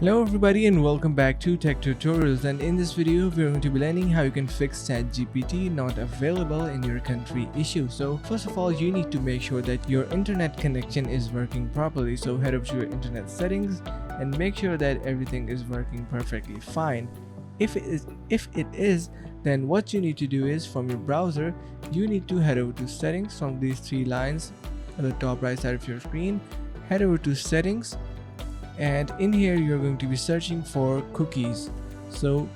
Hello everybody and welcome back to Tech Tutorials, and in this video we're going to be learning how you can fix ChatGPT not available in your country issue. So first of all, you need to make sure that your internet connection is working properly. So head over to your internet settings and make sure that everything is working perfectly fine. If it is, then what you need to do is from your browser you need to head over to settings from these three lines on the top right side of your screen. Head over to settings, and in here you're going to be searching for cookies. So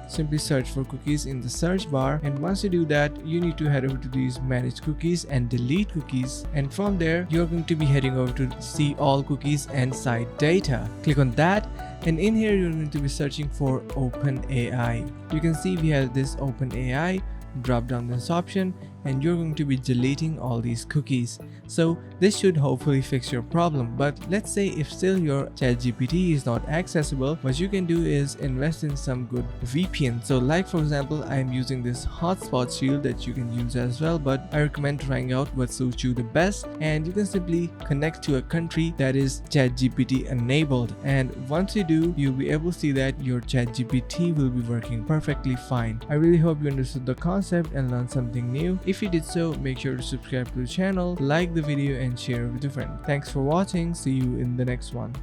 simply search for cookies in the search bar, and once you do that you need to head over to these manage cookies and delete cookies, and from there you're going to be heading over to see all cookies and site data. Click on that, and in here you're going to be searching for OpenAI. You can see we have this OpenAI. Drop down this option and you're going to be deleting all these cookies. So this should hopefully fix your problem. But let's say if still your ChatGPT is not accessible, what you can do is invest in some good VPN. So like for example, I am using this hotspot shield that you can use as well, but I recommend trying out what suits you the best, and you can simply connect to a country that is ChatGPT enabled, and once you do, you'll be able to see that your ChatGPT will be working perfectly fine. I really hope you understood the concept and learned something new. If you did so, make sure to subscribe to the channel, like the video and share with a friend. Thanks for watching. See you in the next one.